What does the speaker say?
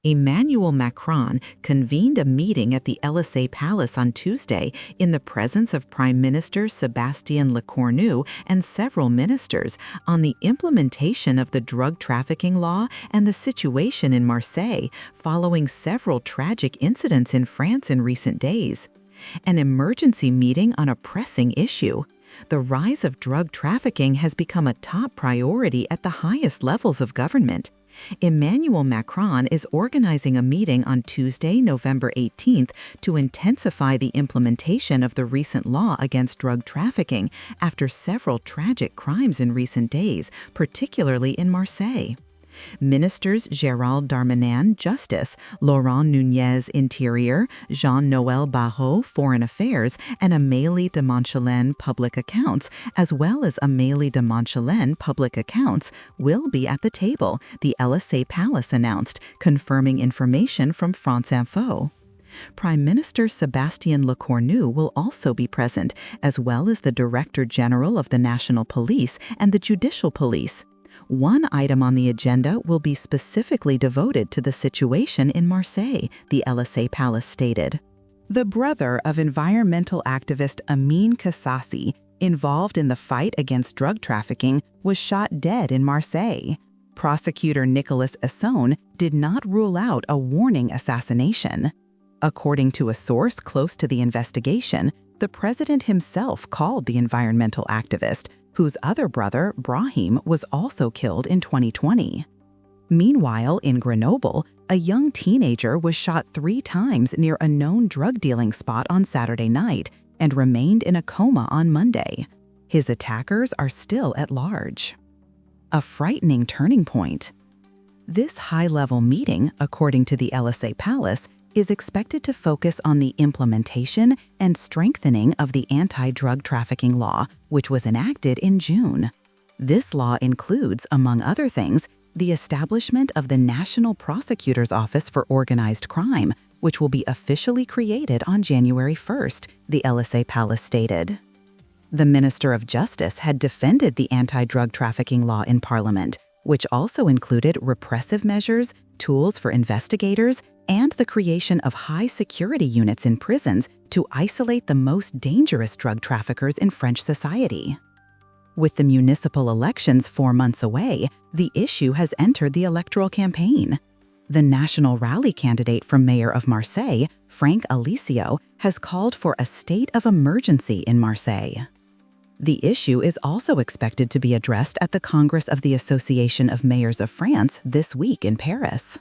Emmanuel Macron convened a meeting at the Élysée Palace on Tuesday in the presence of Prime Minister Sébastien Lecornu and several ministers on the implementation of the drug trafficking law and the situation in Marseille following several tragic incidents in France in recent days. An emergency meeting on a pressing issue. The rise of drug trafficking has become a top priority at the highest levels of government. Emmanuel Macron is organizing a meeting on Tuesday, November 18th, to intensify the implementation of the recent law against drug trafficking after several tragic crimes in recent days, particularly in Marseille. Ministers Gérald Darmanin, Justice, Laurent Nunez, Interior, Jean-Noël Barrot, Foreign Affairs, and Amélie de Montchalin, Public Accounts, as well as Amélie de Montchalin, Public Accounts, will be at the table, the Élysée Palace announced, confirming information from France Info. Prime Minister Sébastien Lecornu will also be present, as well as the Director General of the National Police and the Judicial Police. One item on the agenda will be specifically devoted to the situation in Marseille, the Élysée Palace stated. The brother of environmental activist Amin Kassasi, involved in the fight against drug trafficking, was shot dead in Marseille. Prosecutor Nicolas Esson did not rule out a warning assassination. According to a source close to the investigation, the president himself called the environmental activist, whose other brother, Brahim, was also killed in 2020. Meanwhile, in Grenoble, a young teenager was shot 3 times near a known drug-dealing spot on Saturday night and remained in a coma on Monday. His attackers are still at large. A frightening turning point. This high-level meeting, according to the Élysée Palace, is expected to focus on the implementation and strengthening of the anti-drug trafficking law, which was enacted in June. This law includes, among other things, the establishment of the National Prosecutor's Office for Organized Crime, which will be officially created on January 1st, the Élysée Palace stated. The Minister of Justice had defended the anti-drug trafficking law in Parliament, which also included repressive measures, tools for investigators, and the creation of high-security units in prisons to isolate the most dangerous drug traffickers in French society. With the municipal elections 4 months away, the issue has entered the electoral campaign. The National Rally candidate for mayor of Marseille, Frank Alicio, has called for a state of emergency in Marseille. The issue is also expected to be addressed at the Congress of the Association of Mayors of France this week in Paris.